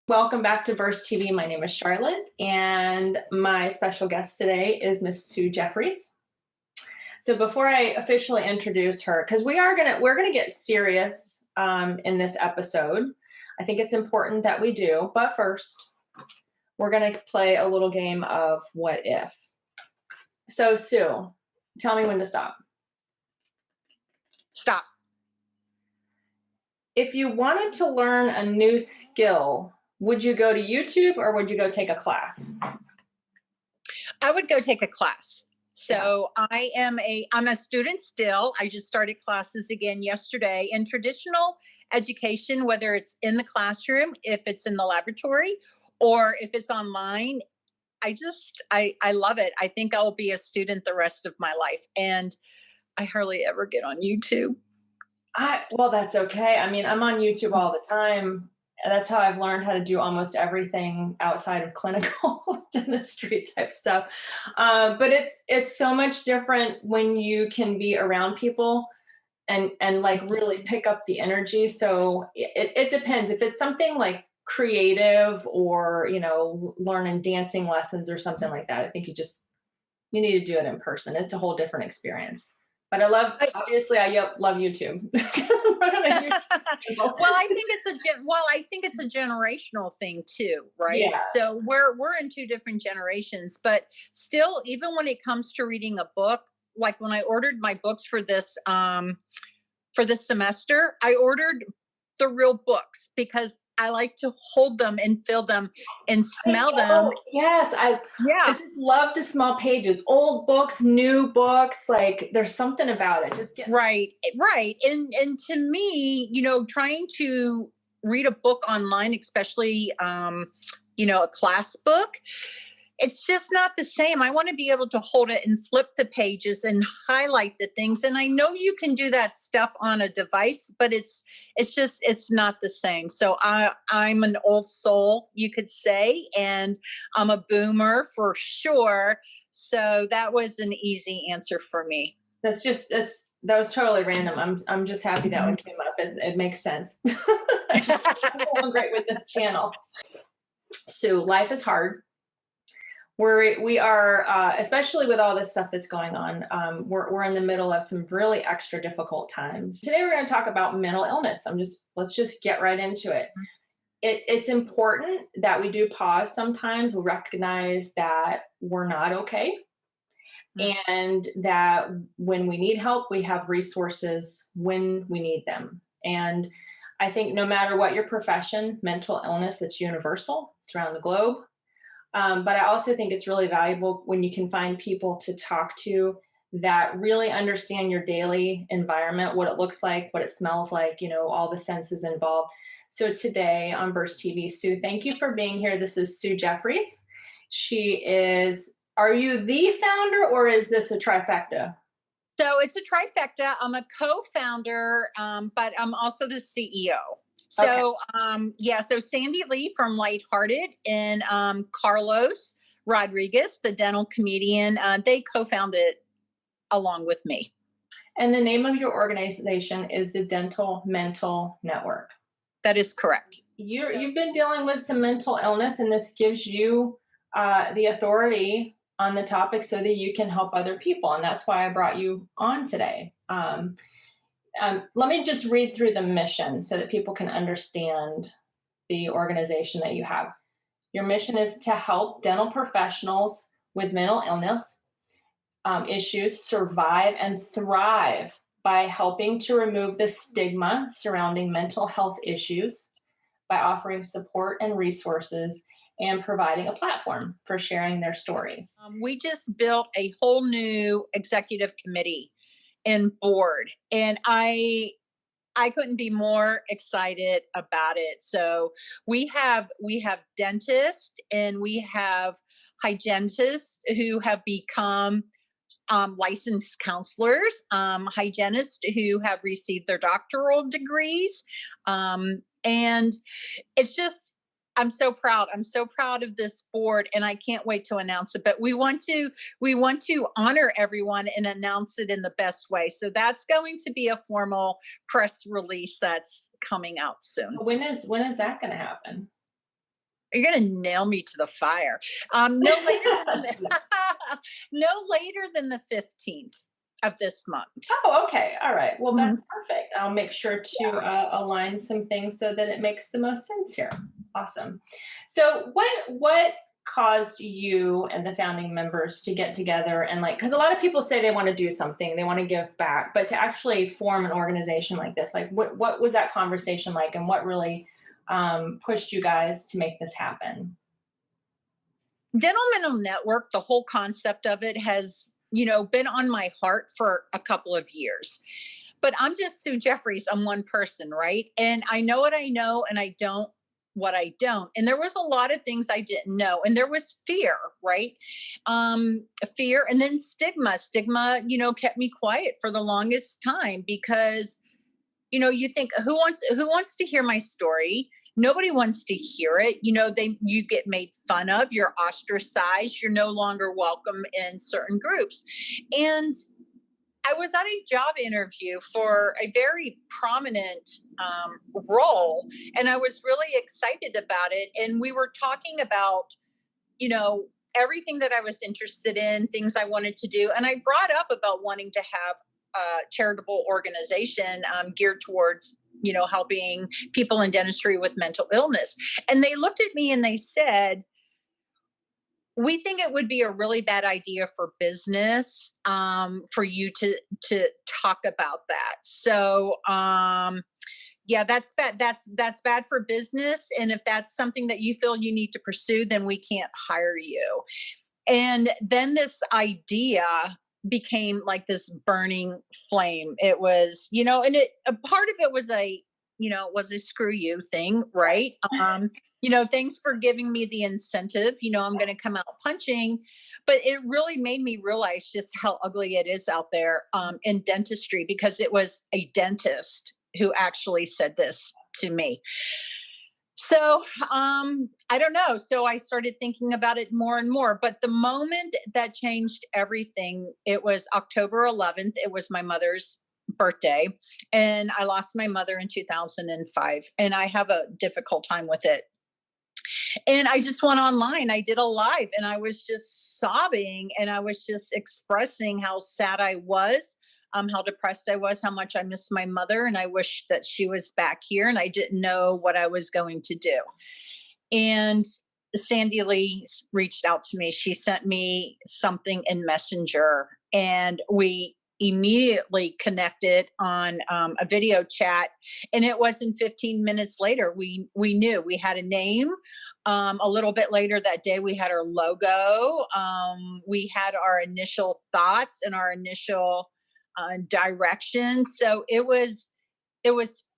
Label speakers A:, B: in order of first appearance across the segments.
A: Welcome back to Verse TV. My name is Charlotte, and my special guest today is Miss Sue Jeffries. So before I officially introduce her, because we're gonna get serious in this episode. I think it's important that we do. But first, we're gonna play a little game of what if. So Sue, tell me when to stop.
B: Stop.
A: If you wanted to learn a new skill, would you go to YouTube or would you go take a class?
B: I would go take a class.
A: Yeah.
B: So I'm a student still. I just started classes again yesterday in traditional education, whether it's in the classroom, if it's in the laboratory, or if it's online. I love it. I think I'll be a student the rest of my life. And I hardly ever get on YouTube.
A: Well, that's okay. I mean, I'm on YouTube all the time. That's how I've learned how to do almost everything outside of clinical dentistry type stuff. But it's so much different when you can be around people and like really pick up the energy. So it depends. If it's something like creative or learning dancing lessons or something like that, I think you need to do it in person. It's a whole different experience. But obviously I love YouTube.
B: I think it's a generational thing too, right?
A: Yeah.
B: So we're in two different generations, but still, even when it comes to reading a book, like when I ordered my books for this semester, I ordered the real books because I like to hold them and feel them and smell them.
A: Yes, I
B: Yeah.
A: just love to smell pages. Old books, new books, like there's something about it. Just get
B: Right, right. And to me, trying to read a book online, especially a class book, it's just not the same. I want to be able to hold it and flip the pages and highlight the things. And I know you can do that stuff on a device, but it's not the same. So I'm an old soul, you could say, and I'm a boomer for sure. So that was an easy answer for me.
A: that was totally random. I'm just happy that one came up. It makes sense. I just get along great with this channel. So life is hard. We are, especially with all this stuff that's going on, we're in the middle of some really extra difficult times. Today we're going to talk about mental illness. Let's just get right into it. It's important that we do pause sometimes. We recognize that we're not okay, and that when we need help, we have resources when we need them. And I think no matter what your profession, mental illness, it's universal. It's around the globe. But I also think it's really valuable when you can find people to talk to that really understand your daily environment, what it looks like, what it smells like, all the senses involved. So today on Burst TV, Sue, thank you for being here. This is Sue Jeffries. Are you the founder or is this a trifecta?
B: So it's a trifecta. I'm a co-founder, but I'm also the CEO. So, so Sandy Lee from Lighthearted and Carlos Rodriguez, the dental comedian, they co-founded along with me.
A: And the name of your organization is the Dental Mental Network.
B: That is correct.
A: You've been dealing with some mental illness, and this gives you the authority on the topic so that you can help other people. And that's why I brought you on today. Let me just read through the mission so that people can understand the organization that you have. Your mission is to help dental professionals with mental illness issues survive and thrive by helping to remove the stigma surrounding mental health issues, by offering support and resources, and providing a platform for sharing their stories.
B: We just built a whole new executive committee and board, and I couldn't be more excited about it. So we have dentists and we have hygienists who have become licensed counselors, hygienists who have received their doctoral degrees, and it's just, I'm so proud. I'm so proud of this board, and I can't wait to announce it. But we want to honor everyone and announce it in the best way. So that's going to be a formal press release that's coming out soon.
A: When is that going to happen?
B: You're gonna nail me to the fire. No later than the no later than the 15th of this month.
A: Oh, okay. All right. Well, that's
B: Mhm.
A: perfect. I'll make sure to
B: Yeah.
A: align some things so that it makes the most sense here. Awesome. So, what caused you and the founding members to get together and like? Because a lot of people say they want to do something, they want to give back, but to actually form an organization like this, like, what was that conversation like, and what really pushed you guys to make this happen?
B: Dental Mental Network, the whole concept of it has, been on my heart for a couple of years. But I'm just Sue Jeffries. I'm one person, right? And I know what I know, and I don't what I don't. And there was a lot of things I didn't know, and there was fear, right? Fear, and then stigma. Stigma, kept me quiet for the longest time because you think who wants to hear my story? Nobody wants to hear it. You get made fun of, you're ostracized, you're no longer welcome in certain groups. And I was at a job interview for a very prominent role, and I was really excited about it. And we were talking about, you know, everything that I was interested in, things I wanted to do. And I brought up about wanting to have a charitable organization geared towards, helping people in dentistry with mental illness. And they looked at me and they said, we think it would be a really bad idea for business for you to talk about that. So yeah, that's bad. That's bad for business. And if that's something that you feel you need to pursue, then we can't hire you. And then this idea became like this burning flame. It was, and a part of it was was a screw you thing, right? Thanks for giving me the incentive. I'm going to come out punching. But it really made me realize just how ugly it is out there in dentistry, because it was a dentist who actually said this to me. So I don't know. So I started thinking about it more and more. But the moment that changed everything, it was October 11th. It was my mother's birthday. And I lost my mother in 2005. And I have a difficult time with it. And I just went online. I did a live and I was just sobbing and I was just expressing how sad I was, how depressed I was, how much I missed my mother. And I wish that she was back here and I didn't know what I was going to do. And Sandy Lee reached out to me. She sent me something in Messenger and we immediately connected on a video chat. And it wasn't 15 minutes later. We knew we had a name. A little bit later that day, we had our logo. We had our initial thoughts and our initial direction. So it was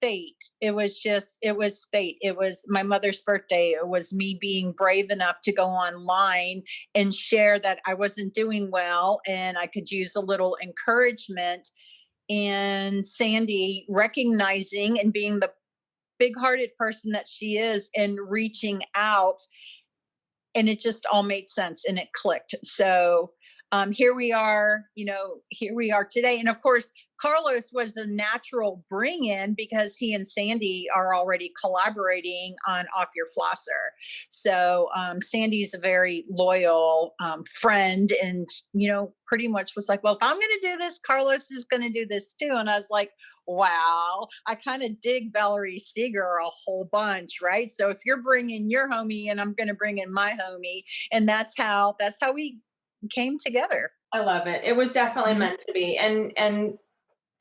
B: fate. It was fate. It was my mother's birthday. It was me being brave enough to go online and share that I wasn't doing well and I could use a little encouragement. And Sandy recognizing and being the big hearted person that she is and reaching out, and it just all made sense and it clicked. So here we are, here we are today. And of course, Carlos was a natural bring in because he and Sandy are already collaborating on Off Your Flosser. So Sandy's a very loyal friend and, pretty much was like, well, if I'm going to do this, Carlos is going to do this too. And I was like, wow, I kind of dig Valerie Steger a whole bunch, right? So if you're bringing your homie and I'm going to bring in my homie, and that's how we came together.
A: I love it. It was definitely
B: Mhm.
A: meant to be. And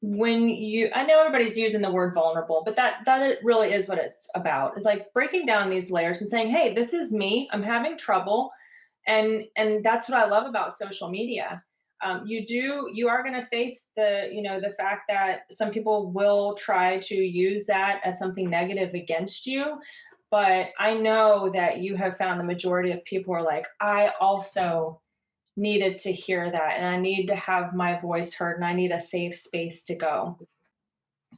A: when I know everybody's using the word vulnerable, but that it really is what it's about. It's like breaking down these layers and saying, hey, this is me. I'm having trouble. And that's what I love about social media. You are going to face the fact that some people will try to use that as something negative against you. But I know that you have found the majority of people are like, I also needed to hear that and I need to have my voice heard and I need a safe space to go.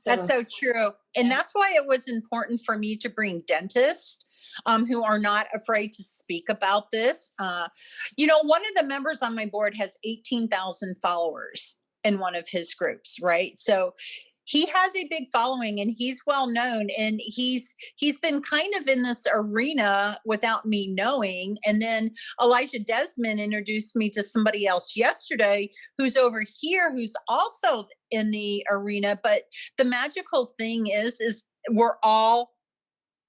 B: That's
A: So
B: so true. And that's why it was important for me to bring dentists who are not afraid to speak about this. One of the members on my board has 18,000 followers in one of his groups, right? So he has a big following and he's well known, and he's been kind of in this arena without me knowing. And then Elijah Desmond introduced me to somebody else yesterday who's over here who's also in the arena. But the magical thing is we're all,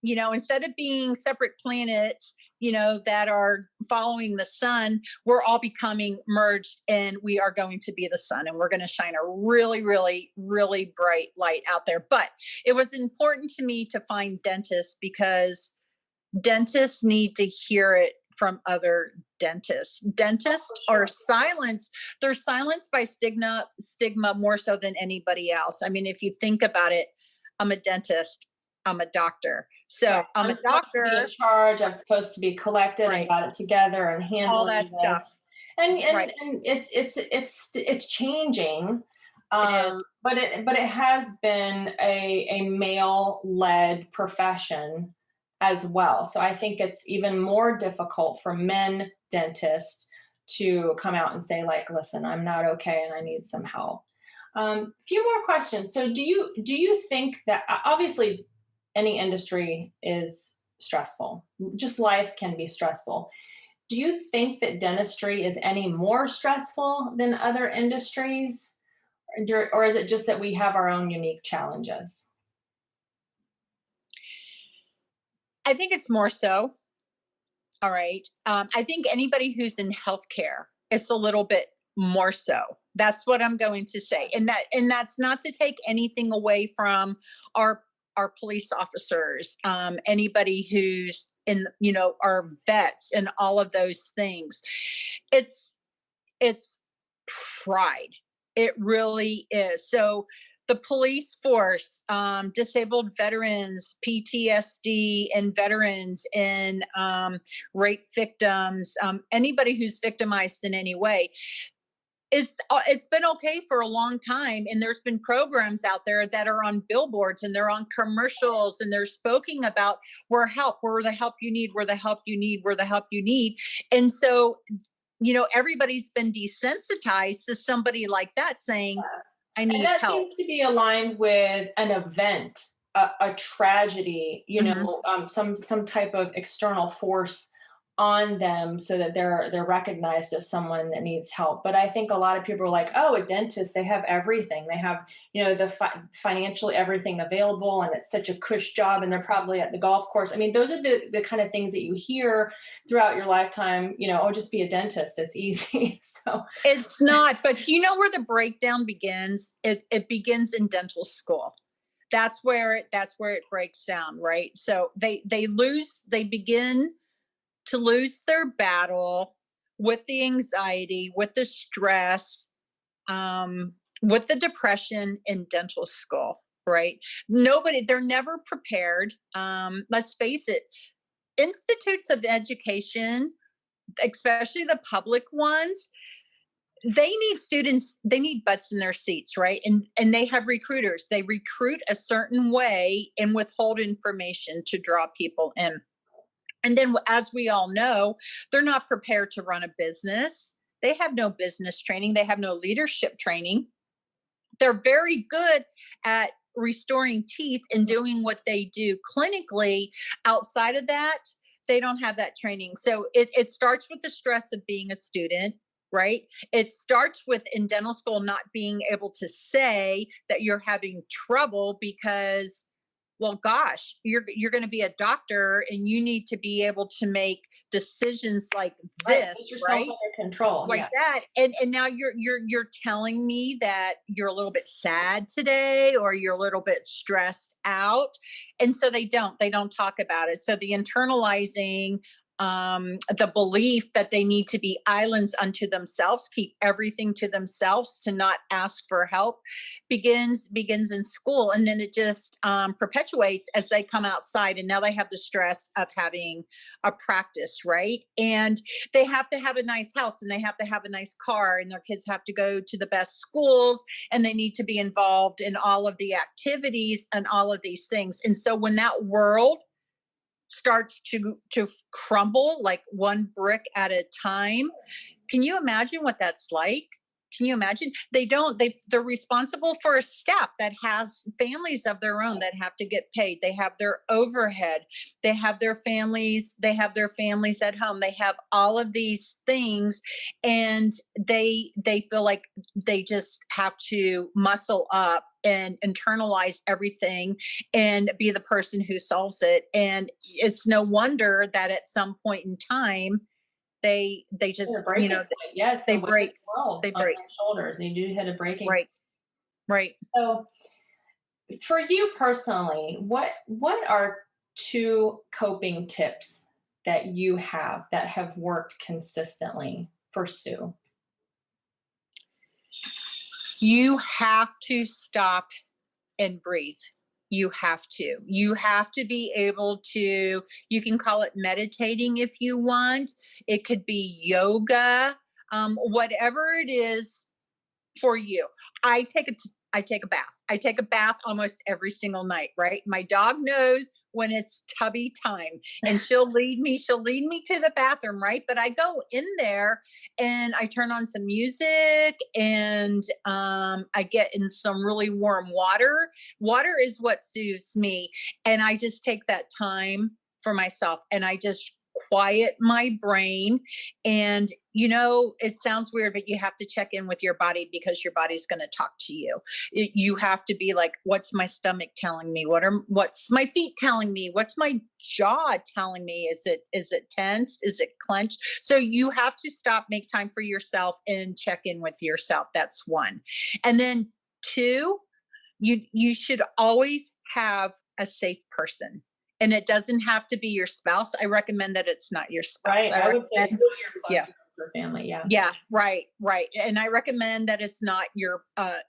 B: instead of being separate planets, that are following the sun, we're all becoming merged, and we are going to be the sun, and we're going to shine a really, really, really bright light out there. But it was important to me to find dentists because dentists need to hear it from other dentists. Dentists are silenced. They're silenced by stigma more so than anybody else. I mean, if you think about it, I'm a dentist, I'm a doctor. So
A: right.
B: I'm a doctor.
A: In charge. I'm supposed to be collected
B: Right.
A: and got it together and handling
B: All that
A: this.
B: stuff.
A: And
B: Right.
A: it's changing.
B: It is.
A: But it has been a male led profession as well. So I think it's even more difficult for men dentists to come out and say, like, listen, I'm not okay and I need some help. Few more questions. So do you think that obviously any industry is stressful, just life can be stressful. Do you think that dentistry is any more stressful than other industries, or is it just that we have our own unique challenges?
B: I think it's more so. All right. I think anybody who's in healthcare, it's a little bit more so. That's what I'm going to say. And that's not to take anything away from our our police officers, anybody who's in, our vets and all of those things. It's it's pride. It really is. So the police force, disabled veterans, PTSD, and veterans, and rape victims, anybody who's victimized in any way. It's been okay for a long time, and there's been programs out there that are on billboards and they're on commercials, and they're speaking about we're the help you need, we're the help you need, we're the help you need. And so, everybody's been desensitized to somebody like that saying, I
A: And
B: need
A: that
B: help.
A: seems to be aligned with an event, a tragedy,
B: Mhm.
A: some type of external force on them, so that they're recognized as someone that needs help. But I think a lot of people are like, oh, a dentist, they have everything. They have, the financially everything available, and it's such a cush job, and they're probably at the golf course. I mean, those are the kind of things that you hear throughout your lifetime. Oh, just be a dentist. It's easy. So
B: It's not, but you know where the breakdown begins? It begins in dental school. That's where it breaks down, right? So they begin to lose their battle with the anxiety, with the stress, with the depression in dental school, right? They're never prepared. Let's face it, institutes of education, especially the public ones, they need butts in their seats, right? And they have recruiters. They recruit a certain way and withhold information to draw people in. And then, as we all know, they're not prepared to run a business. They have no business training, they have no leadership training. They're very good at restoring teeth and doing what they do clinically. Outside of that, they don't have that training. So it starts with the stress of being a student, right? It starts with, in dental school, not being able to say that you're having trouble because, well, gosh, you're going to be a doctor and you need to be able to make decisions like
A: right,
B: this,
A: put yourself
B: right?
A: under control.
B: Like
A: Yeah.
B: that. And now you're telling me that you're a little bit sad today, or you're a little bit stressed out. And so they don't talk about it. So the internalizing, the belief that they need to be islands unto themselves, keep everything to themselves, to not ask for help, begins in school, and then it just perpetuates as they come outside, and now they have the stress of having a practice, right? And they have to have a nice house, and they have to have a nice car, and their kids have to go to the best schools, and they need to be involved in all of the activities and all of these things. And so when that world starts to crumble like one brick at a time, can you imagine what that's like? Can you imagine? They don't. They're responsible for a staff that has families of their own that have to get paid. They have their overhead. They have their families. They have their families at home. They have all of these things, and they feel like they just have to muscle up and internalize everything and be the person who solves it. And it's no wonder that at some point in time they
A: Hit a
B: just,
A: breaking point. Yes,
B: they
A: the weight of
B: break.
A: the world
B: They
A: on
B: break.
A: my shoulders. And you do hit a breaking.
B: Right. Right.
A: So for you personally, what are two coping tips that you have that have worked consistently for Sue?
B: You have to stop and breathe. You have to. You have to be able to, you can call it meditating if you want. It could be yoga, whatever it is for you. I take a bath. I take a bath almost every single night, right? My dog knows when it's tubby time, and she'll lead me to the bathroom, right? But I go in there and I turn on some music, and I get in some really warm water. Water is what soothes me. And I just take that time for myself, and I just quiet my brain. And it sounds weird, but you have to check in with your body, because your body's going to talk to you. You have to be like, what's my stomach telling me? What's my feet telling me? What's my jaw telling me? Is it tensed? Is it clenched? So you have to stop, make time for yourself, and check in with yourself. That's one. And then two, you should always have a safe person. And it doesn't have to be your spouse. I recommend that it's not your spouse.
A: Right. I would say
B: recommend-
A: who you're close
B: yeah.
A: to or family. Yeah.
B: Yeah, right, right. And I recommend that it's not your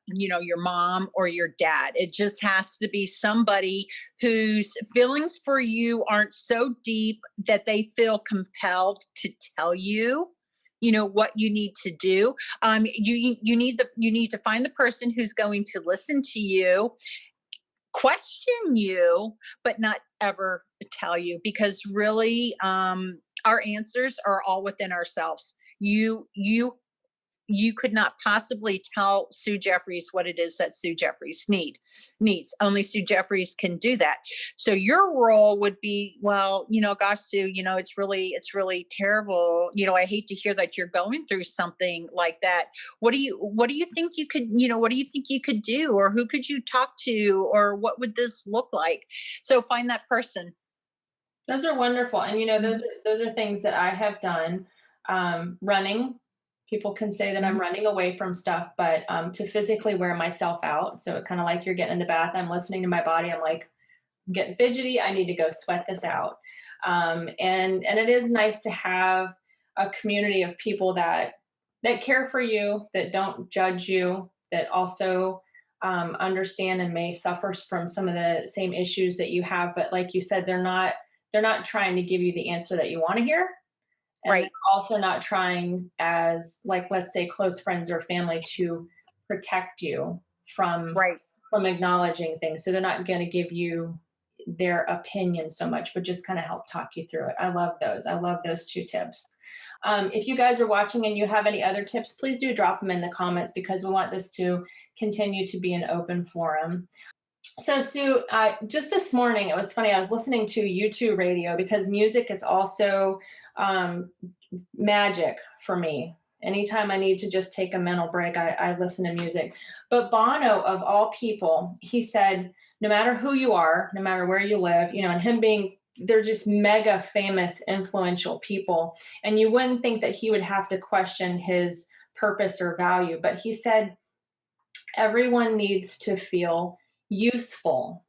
B: your mom or your dad. It just has to be somebody whose feelings for you aren't so deep that they feel compelled to tell you what you need to do. You need to find the person who's going to listen to you, question you, but not ever tell you, because really, our answers are all within ourselves. You could not possibly tell Sue Jeffries what it is that Sue Jeffries needs. Only Sue Jeffries can do that. So your role would be, well, gosh, Sue, it's really terrible. I hate to hear that you're going through something like that. What do you think you could, what do you think you could do? Or who could you talk to? Or what would this look like? So find that person.
A: Those are wonderful. And those are things that I have done. Running. People can say that I'm running away from stuff, but to physically wear myself out. So kind of like you're getting in the bath, I'm listening to my body. I'm like, I'm getting fidgety. I need to go sweat this out. And it is nice to have a community of people that care for you, that don't judge you, that also understand and may suffer from some of the same issues that you have. But like you said, they're not trying to give you the answer that you want to hear. And
B: Right.
A: also not trying as, like, let's say close friends or family, to protect you from acknowledging things. So they're not going to give you their opinion so much, but just kind of help talk you through it. I love those. I love those two tips. If you guys are watching and you have any other tips, please do drop them in the comments, because we want this to continue to be an open forum. So Sue, just this morning, it was funny, I was listening to YouTube radio, because music is also magic for me. Anytime I need to just take a mental break, I listen to music. But Bono, of all people, he said, no matter who you are, no matter where you live, and him being, they're just mega famous, influential people. And you wouldn't think that he would have to question his purpose or value. But he said, everyone needs to feel useful.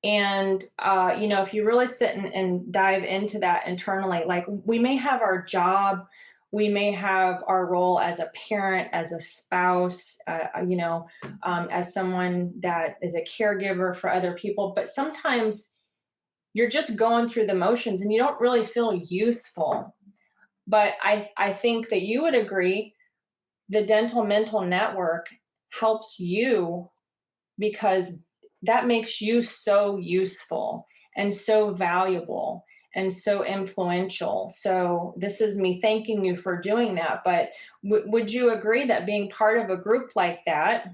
A: And, if you really sit and dive into that internally, like, we may have our job, we may have our role as a parent, as a spouse, as someone that is a caregiver for other people, but sometimes you're just going through the motions and you don't really feel useful. But I think that you would agree, the Dental Mental Network helps you, because that makes you so useful and so valuable. and so influential. So this is me thanking you for doing that. But would you agree that being part of a group like that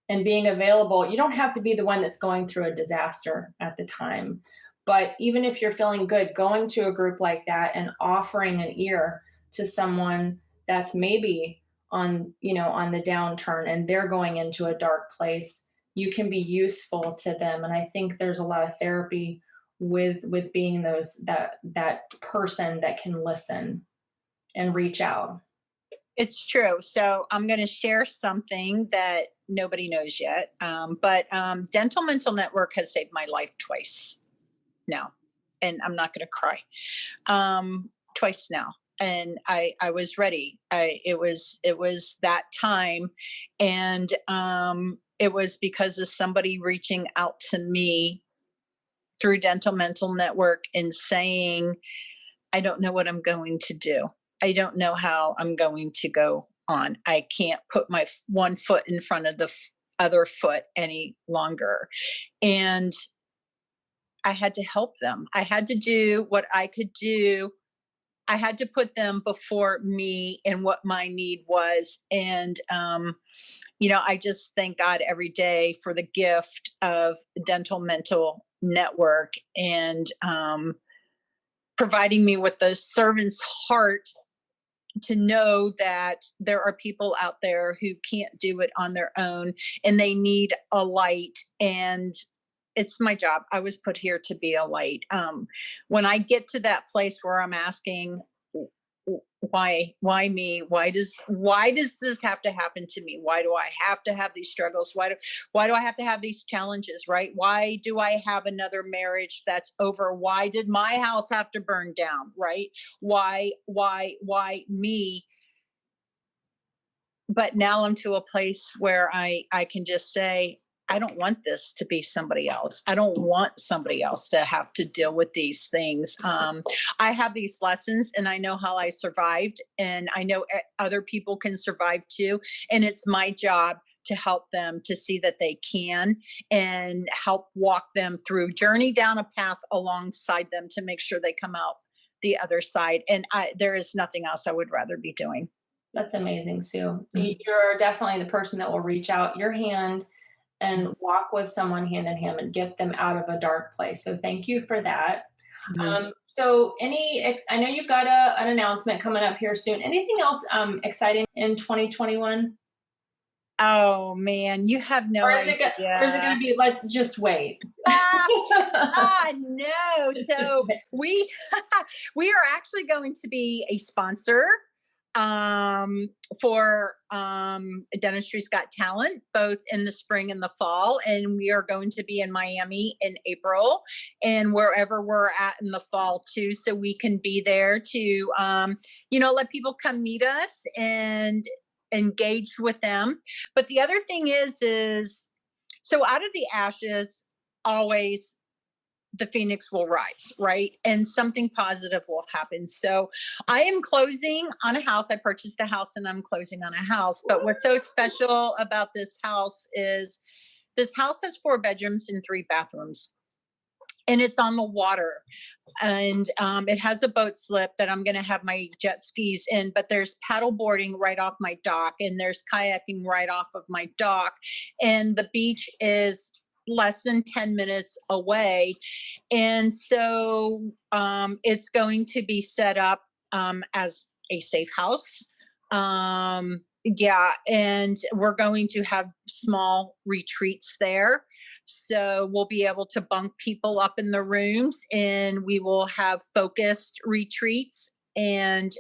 A: and being available, you don't have to be the one that's going through a disaster at the time. But even if you're feeling good, going to a group like that and offering an ear to someone that's maybe on, on the downturn and they're going into a dark place, you can be useful to them. And I think there's a lot of therapy with being that person that can listen and reach out.
B: It's true. So I'm going to share something that nobody knows yet. But Dental Mental Network has saved my life twice now. And I'm not going to cry. Twice now. And I was ready. It was that time. And it was because of somebody reaching out to me through Dental Mental Network and saying, I don't know what I'm going to do. I don't know how I'm going to go on. I can't put my one foot in front of the other foot any longer. And I had to help them. I had to do what I could do. I had to put them before me and what my need was. And, I just thank God every day for the gift of Dental Mental Network and providing me with the servant's heart to know that there are people out there who can't do it on their own and they need a light. And it's my job. I was put here to be a light. When I get to that place where I'm asking, why me? Why does this have to happen to me? Why do I have to have these struggles? Why do I have to have these challenges, right? Why do I have another marriage that's over? Why did my house have to burn down, right? Why me? But now I'm to a place where I can just say, I don't want this to be somebody else. I don't want somebody else to have to deal with these things. I have these lessons and I know how I survived, and I know other people can survive too. And it's my job to help them to see that they can and help walk them through, journey down a path alongside them to make sure they come out the other side. And there is nothing else I would rather be doing.
A: That's amazing, Sue. You're definitely the person that will reach out your hand and walk with someone hand in hand and get them out of a dark place. So thank you for that. So I know you've got an announcement coming up here soon. Anything else exciting in 2021?
B: Oh man, you have no idea.
A: Or is it going to be, let's just wait?
B: No. So we are actually going to be a sponsor for Dentistry's Got Talent, both in the spring and the fall. And we are going to be in Miami in April and wherever we're at in the fall too. So we can be there to, let people come meet us and engage with them. But the other thing is so out of the ashes, always the phoenix will rise, right? And something positive will happen. So I am closing on a house. I purchased a house and I'm closing on a house. But what's so special about this house is this house has 4 bedrooms and 3 bathrooms. And it's on the water. And it has a boat slip that I'm going to have my jet skis in, but there's paddle boarding right off my dock and there's kayaking right off of my dock. And the beach is less than 10 minutes away. And so it's going to be set up as a safe house. Yeah. And we're going to have small retreats there. So we'll be able to bunk people up in the rooms and we will have focused retreats and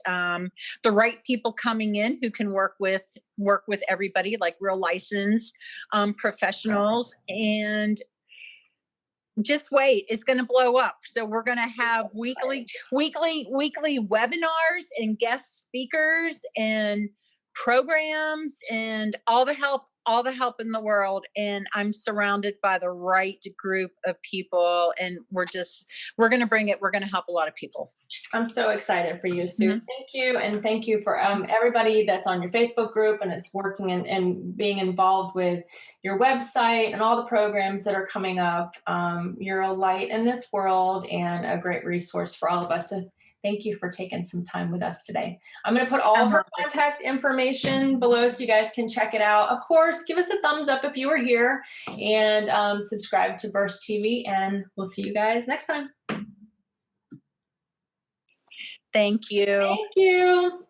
B: the right people coming in who can work with everybody, like real licensed professionals. And just wait, it's going to blow up. So we're going to have weekly webinars and guest speakers and programs and all the help all the help in the world, and I'm surrounded by the right group of people, and we're going to bring it. We're going to help a lot of people.
A: I'm so excited for you, Sue.
B: Mhm.
A: Thank you. And thank you for everybody that's on your Facebook group and it's working and being involved with your website and all the programs that are coming up. You're a light in this world and a great resource for all of us. So thank you for taking some time with us today. I'm going to put all of her contact information below so you guys can check it out. Of course, give us a thumbs up if you were here, and subscribe to Burst TV, and we'll see you guys next time.
B: Thank you.
A: Thank you.